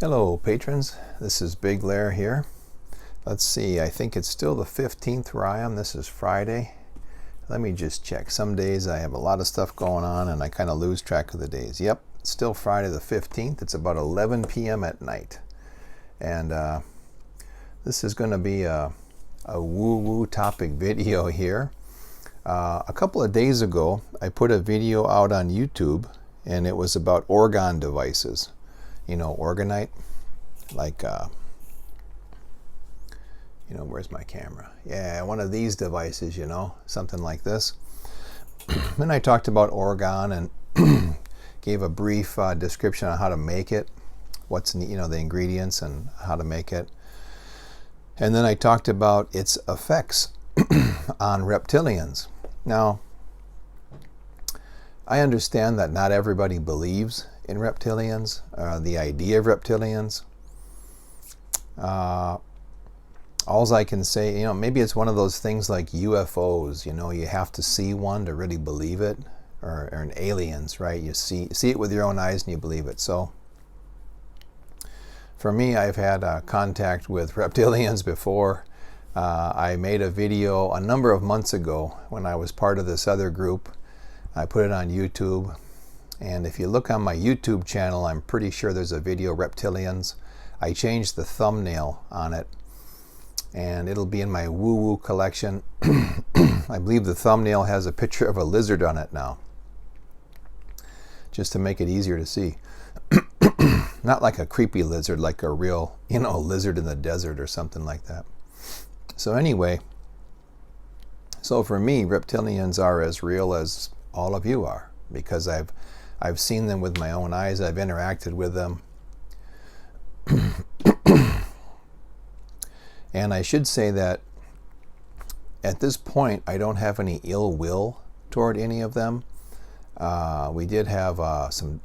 Hello patrons, this is Big Lair here. Let's see, I think it's still the 15th where I am. This is Friday. Let me just check. Some days I have a lot of stuff going on and I kind of lose track of the days. Yep, it's still Friday the 15th. It's about 11 p.m. at night. And this is going to be a woo-woo topic video here. A couple of days ago, I put a video out on YouTube and it was about orgone devices. You know, orgonite, like, where's my camera? Yeah, one of these devices, something like this. Then I talked about orgone and gave a brief description on how to make it, what's, the ingredients and how to make it. And then I talked about its effects on reptilians. Now, I understand that not everybody believes in reptilians, the idea of reptilians. All I can say, maybe it's one of those things like UFOs, you have to see one to really believe it, or in aliens, right? You see it with your own eyes and you believe it. So for me, I've had contact with reptilians before. I made a video a number of months ago when I was part of this other group. I put it on YouTube. And if you look on my YouTube channel, I'm pretty sure there's a video, Reptilians. I changed the thumbnail on it, and it'll be in my woo-woo collection. I believe the thumbnail has a picture of a lizard on it now, just to make it easier to see. Not like a creepy lizard, like a real, lizard in the desert or something like that. So anyway, so for me, reptilians are as real as all of you are, because I've seen them with my own eyes. I've interacted with them. And I should say that at this point, I don't have any ill will toward any of them. We did have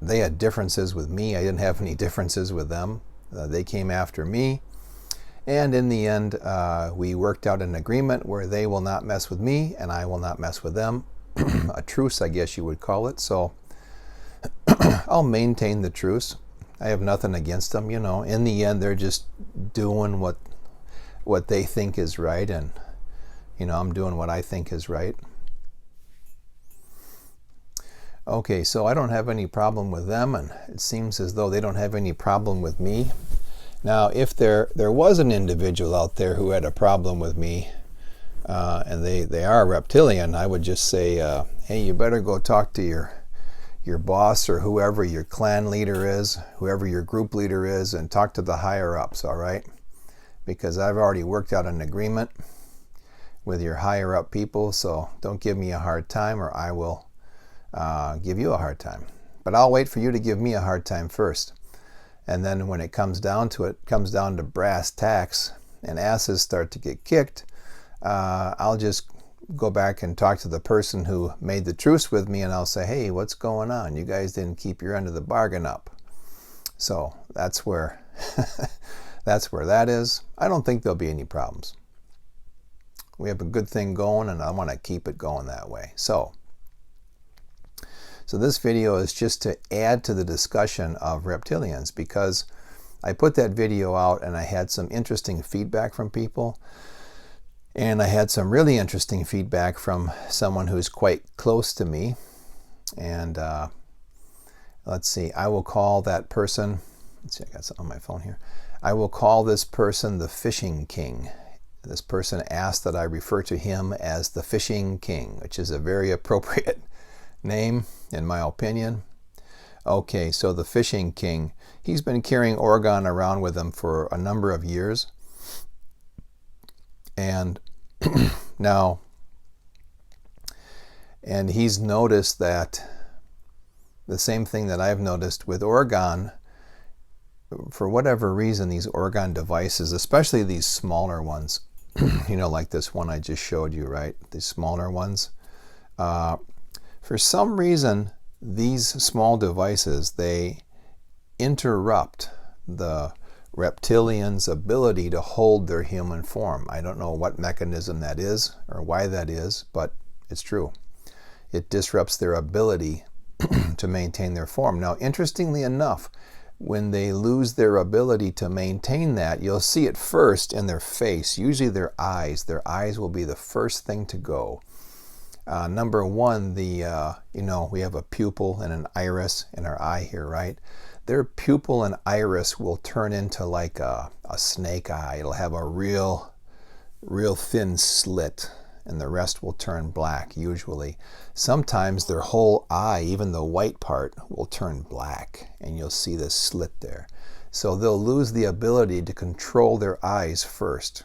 they had differences with me. I didn't have any differences with them. They came after me. And in the end, we worked out an agreement where they will not mess with me and I will not mess with them. A truce, I guess you would call it. So I'll maintain the truce. I have nothing against them, In the end, they're just doing what they think is right, and I'm doing what I think is right. Okay, so I don't have any problem with them, and it seems as though they don't have any problem with me. Now, if there was an individual out there who had a problem with me, and they are a reptilian, I would just say, hey, you better go talk to your boss or whoever your clan leader is, whoever your group leader is, and talk to the higher ups, all right? Because I've already worked out an agreement with your higher up people, so don't give me a hard time or I will give you a hard time. But I'll wait for you to give me a hard time first. And then when it comes down to it, comes down to brass tacks and asses start to get kicked, I'll just go back and talk to the person who made the truce with me, and I'll say, hey, what's going on? You guys didn't keep your end of the bargain up. So that's where that is. I don't think there'll be any problems. We have a good thing going, and I want to keep it going that way. So this video is just to add to the discussion of reptilians, because I put that video out and I had some interesting feedback from people. And I had some really interesting feedback from someone who's quite close to me. And let's see, I will call that person, let's see, I got something on my phone here. I will call this person the Fishing King. This person asked that I refer to him as the Fishing King, which is a very appropriate name, in my opinion. Okay, so the Fishing King, he's been carrying orgone around with him for a number of years. And now, and he's noticed that the same thing that I've noticed with orgone, for whatever reason, these orgone devices, especially these smaller ones, like this one I just showed you, right? These smaller ones. For some reason, these small devices, they interrupt the reptilians' ability to hold their human form. I don't know what mechanism that is or why that is, but it's true. It disrupts their ability to maintain their form. Now, interestingly enough, when they lose their ability to maintain that, you'll see it first in their face, usually their eyes. Their eyes will be the first thing to go. Number one, we have a pupil and an iris in our eye here, right? Their pupil and iris will turn into like a snake eye. It'll have a real thin slit, and the rest will turn black usually. Sometimes their whole eye, even the white part, will turn black, and you'll see this slit there. So they'll lose the ability to control their eyes first.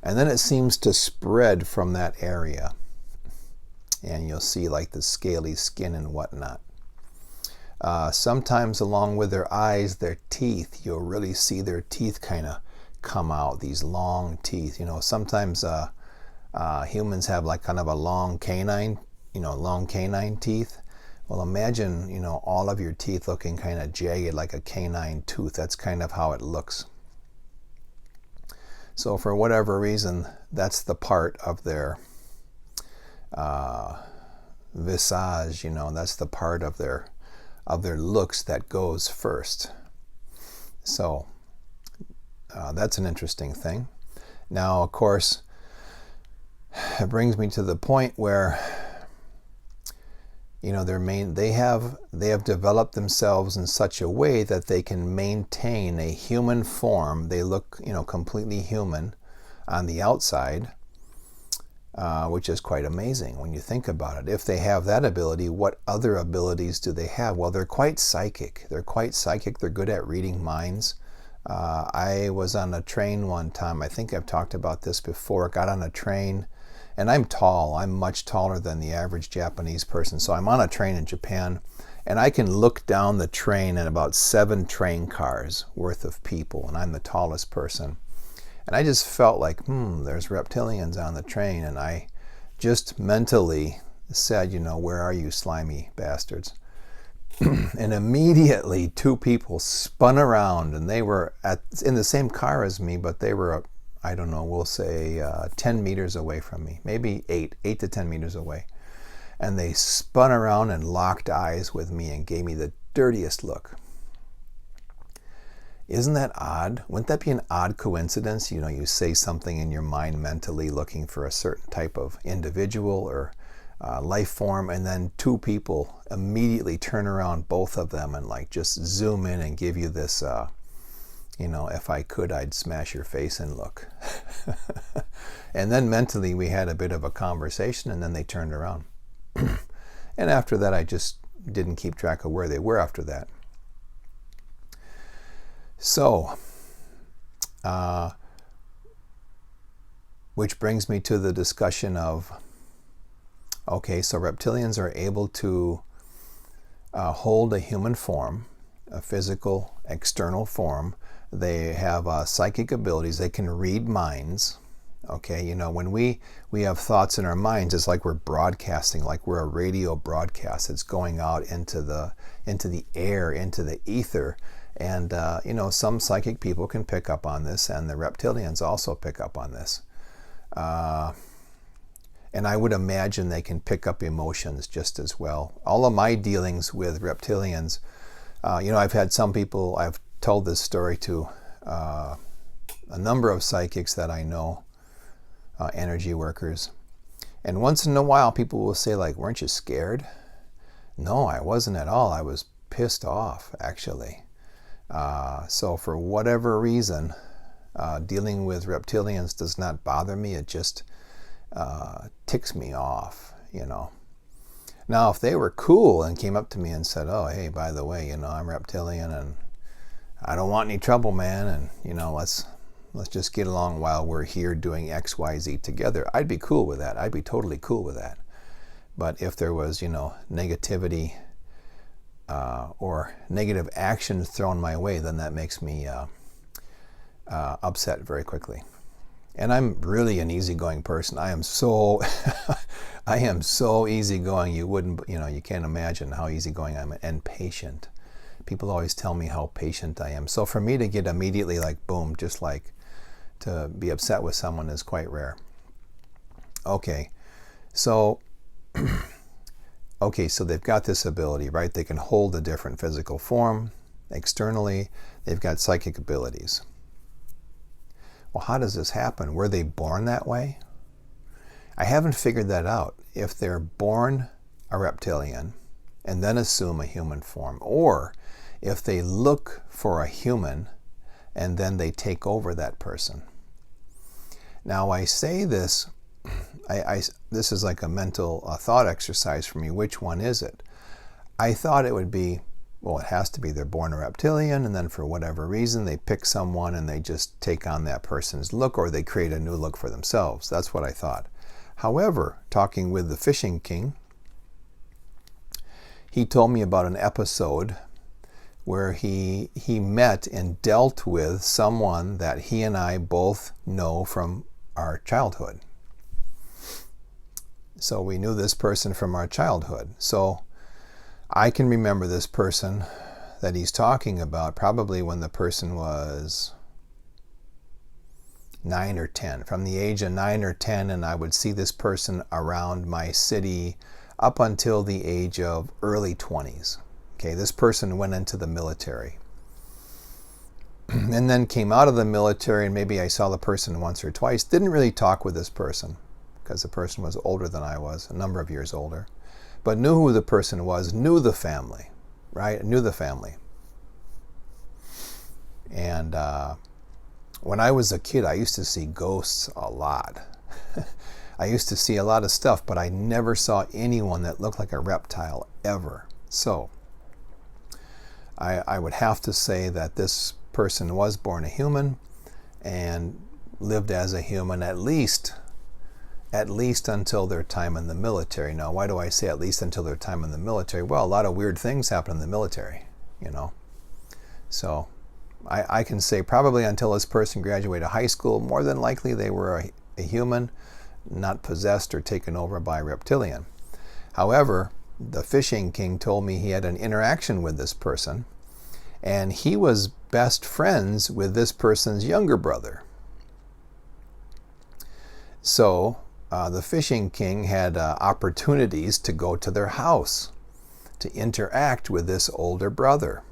And then it seems to spread from that area. And you'll see like the scaly skin and whatnot. Sometimes along with their eyes, their teeth, you'll really see their teeth kind of come out, these long teeth. Sometimes humans have like kind of a long canine teeth. Well, imagine, all of your teeth looking kind of jagged like a canine tooth. That's kind of how it looks. So for whatever reason, that's the part of their visage, that's the part of their looks that goes first. So that's an interesting thing. Now, of course, it brings me to the point where they have developed themselves in such a way that they can maintain a human form. They look completely human on the outside, which is quite amazing when you think about it. If they have that ability, what other abilities do they have? Well, they're quite psychic. They're good at reading minds. I was on a train one time. I think I've talked about this before. Got on a train, and I'm tall. I'm much taller than the average Japanese person. So I'm on a train in Japan, and I can look down the train at about 7 train cars worth of people, and I'm the tallest person. And I just felt like, there's reptilians on the train. And I just mentally said, where are you, slimy bastards? And immediately 2 people spun around, and they were in the same car as me, but they were, I don't know, we'll say 10 meters away from me, maybe 8 to 10 meters away. And they spun around and locked eyes with me and gave me the dirtiest look. Isn't that odd? Wouldn't that be an odd coincidence? You say something in your mind mentally looking for a certain type of individual or life form, and then 2 people immediately turn around, both of them, and like just zoom in and give you this, if I could, I'd smash your face in look. And then mentally we had a bit of a conversation, and then they turned around. And after that, I just didn't keep track of where they were after that. So, which brings me to the discussion of, okay, so reptilians are able to hold a human form, a physical, external form. They have psychic abilities. They can read minds. Okay, when we have thoughts in our minds, it's like we're broadcasting, like we're a radio broadcast. It's going out into the air, into the ether. And, some psychic people can pick up on this, and the reptilians also pick up on this. And I would imagine they can pick up emotions just as well. All of my dealings with reptilians, I've had some people, I've told this story to a number of psychics that I know, energy workers. And once in a while, people will say, like, weren't you scared? No, I wasn't at all. I was pissed off, actually. So for whatever reason, dealing with reptilians does not bother me. It just ticks me off, Now, if they were cool and came up to me and said, oh, hey, by the way, I'm reptilian and I don't want any trouble, man, and, let's just get along while we're here doing X, Y, Z together, I'd be cool with that. I'd be totally cool with that. But if there was, negativity or negative actions thrown my way, then that makes me upset very quickly. And I'm really an easygoing person. I am so easygoing. You wouldn't, you can't imagine how easygoing I am, and patient. People always tell me how patient I am. So for me to get immediately like boom, just like to be upset with someone is quite rare. Okay, so so they've got this ability, right? They can hold a different physical form. Externally, they've got psychic abilities. Well, how does this happen? Were they born that way? I haven't figured that out. If they're born a reptilian and then assume a human form, or if they look for a human and then they take over that person. Now, I say this, this is like a mental thought exercise for me. Which one is it? I thought it would be, well, it has to be they're born a reptilian, and then for whatever reason they pick someone and they just take on that person's look, or they create a new look for themselves. That's what I thought. However, talking with the Fishing King, he told me about an episode where he met and dealt with someone that he and I both know from our childhood. So we knew this person from our childhood. So I can remember this person that he's talking about probably when the person was 9 or 10. From the age of 9 or 10, and I would see this person around my city up until the age of early 20s. Okay, this person went into the military and then came out of the military, and maybe I saw the person once or twice. Didn't really talk with this person because the person was older than I was, a number of years older, but knew who the person was, knew the family, right? Knew the family. And when I was a kid, I used to see ghosts a lot. I used to see a lot of stuff, but I never saw anyone that looked like a reptile ever. So I would have to say that this person was born a human and lived as a human at least until their time in the military. Now, why do I say at least until their time in the military? Well, a lot of weird things happen in the military, you know. So I can say probably until this person graduated high school, more than likely they were a human, not possessed or taken over by a reptilian. However, the Fishing King told me he had an interaction with this person, and he was best friends with this person's younger brother. So the Fishing King had opportunities to go to their house to interact with this older brother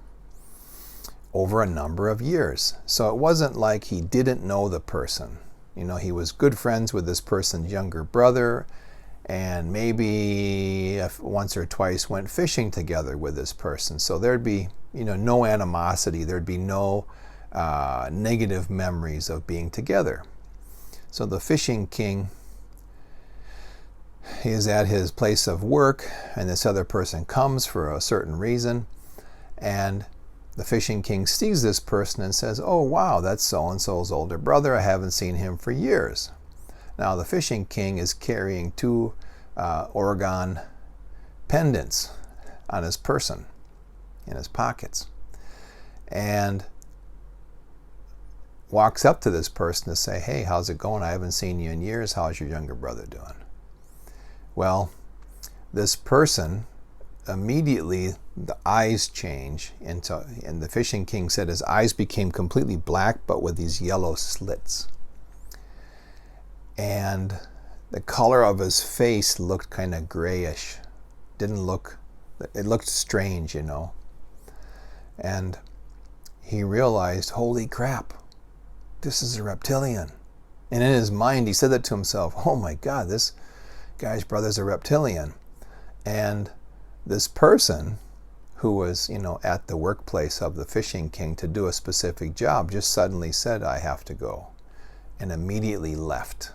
over a number of years. So it wasn't like he didn't know the person. You know, he was good friends with this person's younger brother, and maybe once or twice went fishing together with this person. So there'd be, you know, no animosity. There'd be no negative memories of being together. So the Fishing King is at his place of work, and this other person comes for a certain reason, and the Fishing King sees this person and says, "Oh, wow, that's so-and-so's older brother. I haven't seen him for years." Now, the Fishing King is carrying 2 Orgone pendants on his person, in his pockets, and walks up to this person to say, "Hey, how's it going? I haven't seen you in years. How's your younger brother doing?" Well, this person, immediately the eyes change into, and the Fishing King said his eyes became completely black, but with these yellow slits. And the color of his face looked kind of grayish. It looked strange, you know. And he realized, holy crap, this is a reptilian. And in his mind, he said that to himself, oh my God, this guy's brother's a reptilian. And this person who was, you know, at the workplace of the Fishing King to do a specific job just suddenly said, I have to go, and immediately left.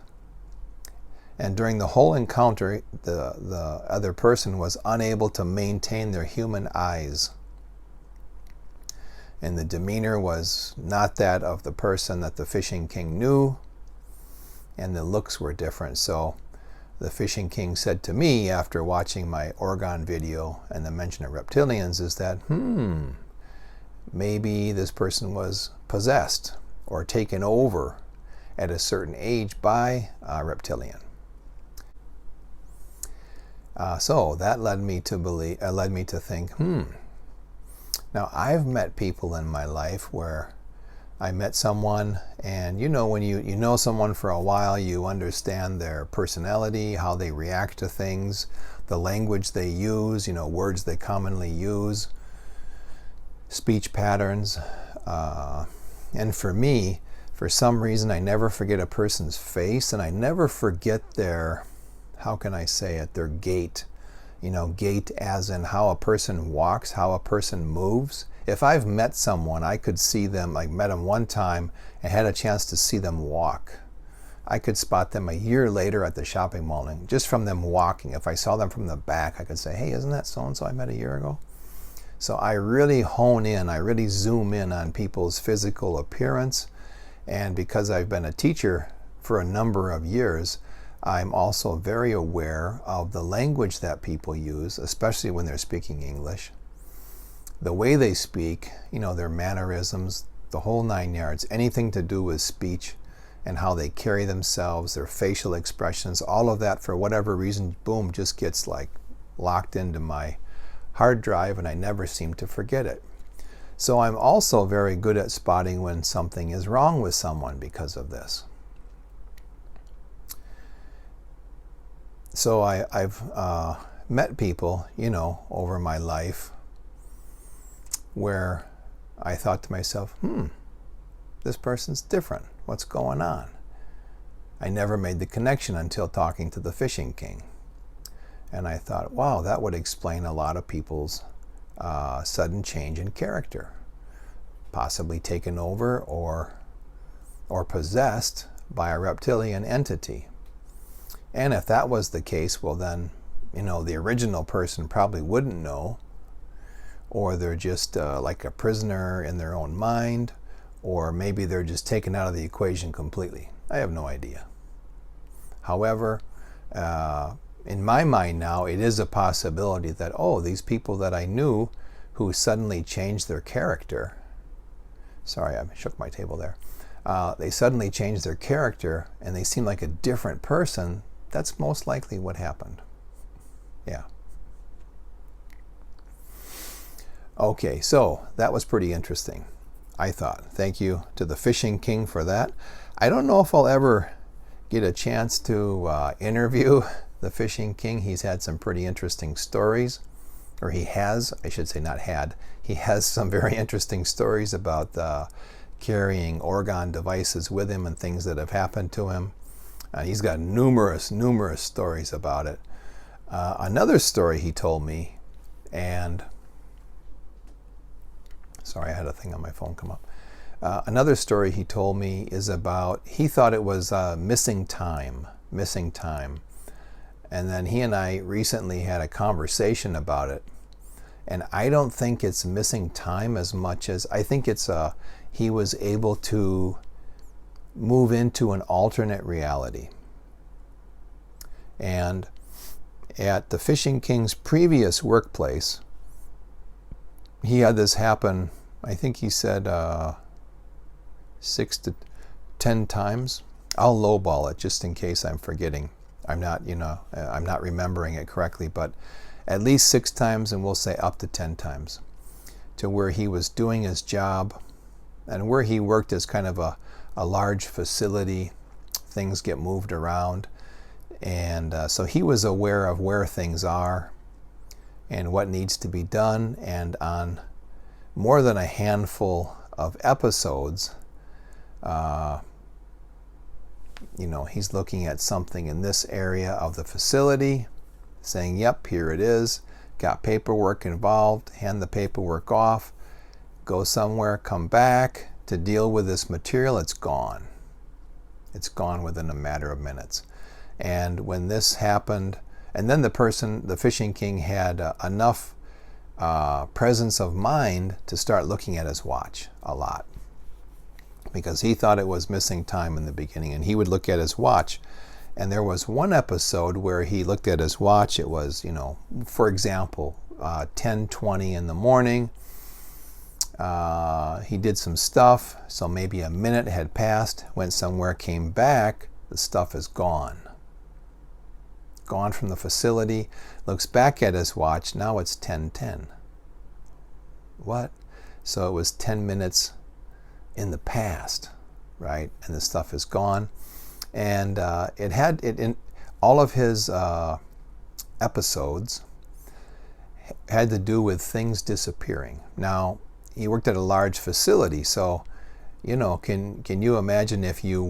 And during the whole encounter, the other person was unable to maintain their human eyes. And the demeanor was not that of the person that the Fishing King knew, and the looks were different. So the Fishing King said to me after watching my Orgone video and the mention of reptilians is that, maybe this person was possessed or taken over at a certain age by a reptilian. So that led me to think, Now, I've met people in my life where I met someone, and you know, when you know someone for a while, you understand their personality, how they react to things, the language they use, you know, words they commonly use. speech patterns. And for me, for some reason, I never forget a person's face, and I never forget their, how can I say it, their gait. Gait as in how a person walks, how a person moves. If I've met someone, I could see them, I met them one time and had a chance to see them walk. I could spot them a year later at the shopping mall, and just from them walking. If I saw them from the back, I could say, hey, isn't that so-and-so I met a year ago? So I really hone in, I really zoom in on people's physical appearance. And because I've been a teacher for a number of years, I'm also very aware of the language that people use, especially when they're speaking English. The way they speak, their mannerisms, the whole 9 yards, anything to do with speech and how they carry themselves, their facial expressions, all of that, for whatever reason, boom, just gets like locked into my hard drive, and I never seem to forget it. So I'm also very good at spotting when something is wrong with someone because of this. So I've met people, over my life where I thought to myself, this person's different. What's going on? I never made the connection until talking to the Fishing King. And I thought, wow, that would explain a lot of people's sudden change in character. Possibly taken over or possessed by a reptilian entity. And if that was the case, well then, the original person probably wouldn't know, or they're just like a prisoner in their own mind, or maybe they're just taken out of the equation completely. I have no idea. However, in my mind now, it is a possibility that, these people that I knew who suddenly changed their character, sorry, I shook my table there, they suddenly changed their character and they seem like a different person. That's most likely what happened. Yeah. Okay, so that was pretty interesting, I thought. Thank you to the Fishing King for that. I don't know if I'll ever get a chance to interview the Fishing King. He's had some pretty interesting stories, or he has, I should say not had, he has some very interesting stories about carrying Orgone devices with him and things that have happened to him. He's got numerous stories about it. Another story he told me, and sorry, I had a thing on my phone come up. Another story he told me is about, he thought it was missing time. And then he and I recently had a conversation about it. And I don't think it's missing time as much as, I think it's he was able to move into an alternate reality. And at the Fishing King's previous workplace, he had this happen, I think he said 6 to 10 times. I'll lowball it just in case I'm forgetting. I'm not remembering it correctly, but at least 6 times, and we'll say up to 10 times, to where he was doing his job, and where he worked as kind of a large facility. Things get moved around, and so he was aware of where things are and what needs to be done. And on more than a handful of episodes, he's looking at something in this area of the facility, saying, yep, here it is, got paperwork involved, hand the paperwork off, go somewhere, come back to deal with this material. It's gone. It's gone within a matter of minutes. And when this happened, and then the Fishing King had enough presence of mind to start looking at his watch a lot, because he thought it was missing time in the beginning, and he would look at his watch. And there was one episode where he looked at his watch. It was, for example, 10:20 in the morning. He did some stuff, so maybe a minute had passed, went somewhere, came back, the stuff is gone. Gone from the facility, looks back at his watch, now it's 10:10. What? So it was 10 minutes in the past, right? And the stuff is gone. And it had it in all of his episodes had to do with things disappearing. Now, he worked at a large facility. So, can you imagine if you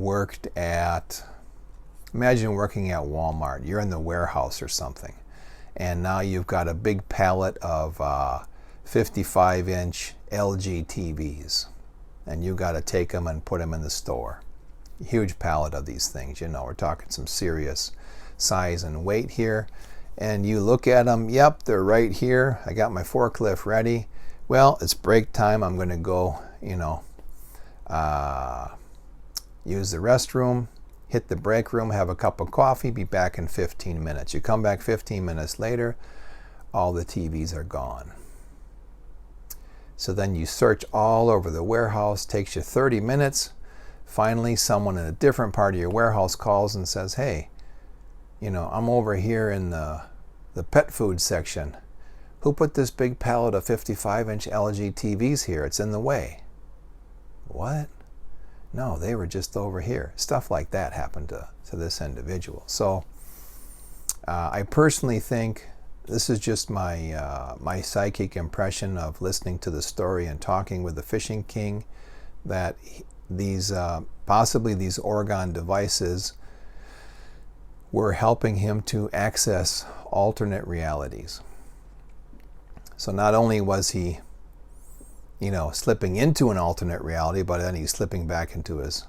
imagine working at Walmart. You're in the warehouse or something, and now you've got a big pallet of 55-inch LG TVs, and you got to take them and put them in the store. Huge pallet of these things. We're talking some serious size and weight here. And you look at them, yep, they're right here. I got my forklift ready. Well, it's break time. I'm going to go, use the restroom, hit the break room, have a cup of coffee, be back in 15 minutes. You come back 15 minutes later, all the TVs are gone. So then you search all over the warehouse, takes you 30 minutes. Finally, someone in a different part of your warehouse calls and says, hey, I'm over here in the pet food section. Who put this big pallet of 55-inch LG TVs here? It's in the way. What? No, they were just over here. Stuff like that happened to this individual. So I personally think, this is just my psychic impression of listening to the story and talking with the Fishing King, that these possibly these Orgone devices were helping him to access alternate realities. So not only was he, slipping into an alternate reality, but then he's slipping back into his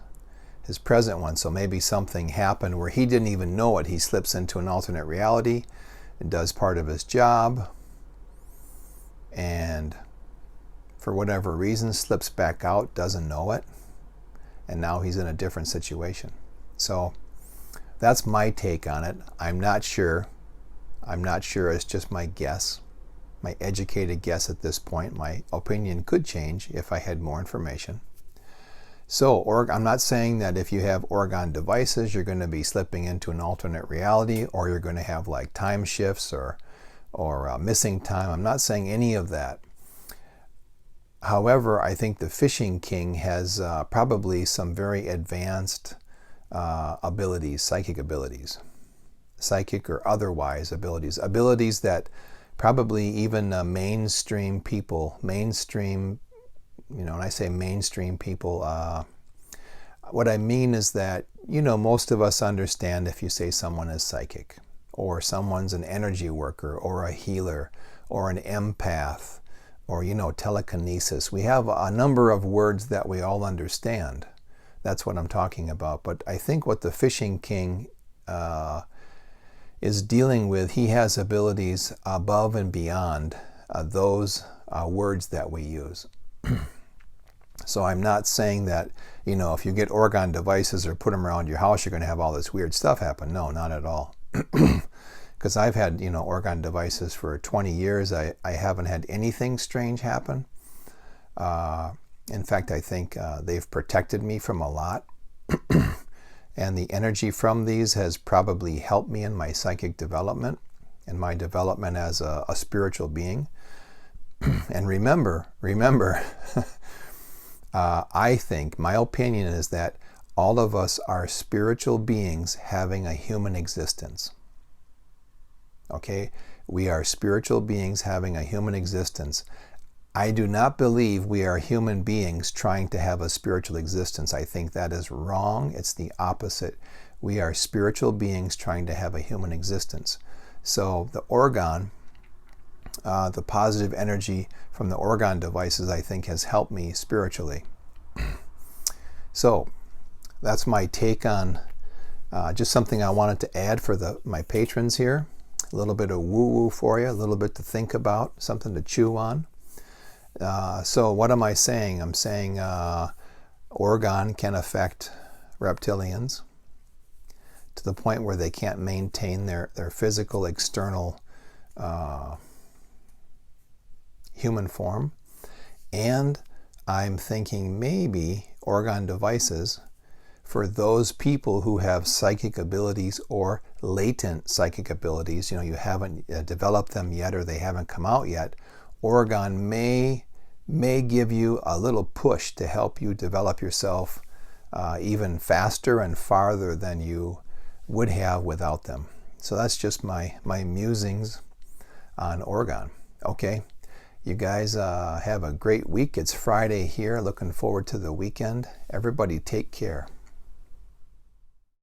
present one. So maybe something happened where he didn't even know it. He slips into an alternate reality and does part of his job, and for whatever reason slips back out, doesn't know it, and now he's in a different situation. So that's my take on it. I'm not sure. It's just my guess, my educated guess at this point. My opinion could change if I had more information. So I'm not saying that if you have Orgone devices, you're going to be slipping into an alternate reality, or you're going to have like time shifts or missing time. I'm not saying any of that. However, I think the Fishing King has probably some very advanced abilities, psychic or otherwise abilities that probably even mainstream people, when I say mainstream people, what I mean is that, most of us understand if you say someone is psychic, or someone's an energy worker, or a healer, or an empath, or, telekinesis. We have a number of words that we all understand. That's what I'm talking about. But I think what the Fishing King is dealing with, he has abilities above and beyond those words that we use. So I'm not saying that, if you get Orgone devices or put them around your house, you're going to have all this weird stuff happen. No, not at all. Because I've had, Orgone devices for 20 years. I haven't had anything strange happen. In fact, I think they've protected me from a lot. And the energy from these has probably helped me in my psychic development and my development as a spiritual being. And remember, I think, my opinion is that all of us are spiritual beings having a human existence. Okay? We are spiritual beings having a human existence. I do not believe we are human beings trying to have a spiritual existence. I think that is wrong. It's the opposite. We are spiritual beings trying to have a human existence. So the Orgone, the positive energy from the Orgone devices, I think, has helped me spiritually. So that's my take on just something I wanted to add for my patrons here. A little bit of woo-woo for you, a little bit to think about, something to chew on. So what am I saying? I'm saying Orgone can affect reptilians to the point where they can't maintain their physical external human form. And I'm thinking maybe Orgone devices for those people who have psychic abilities or latent psychic abilities, you haven't developed them yet, or they haven't come out yet. Orgone may give you a little push to help you develop yourself even faster and farther than you would have without them. So that's just my musings on Orgone. Okay, You guys have a great week. It's Friday here. Looking forward to the weekend. Everybody take care.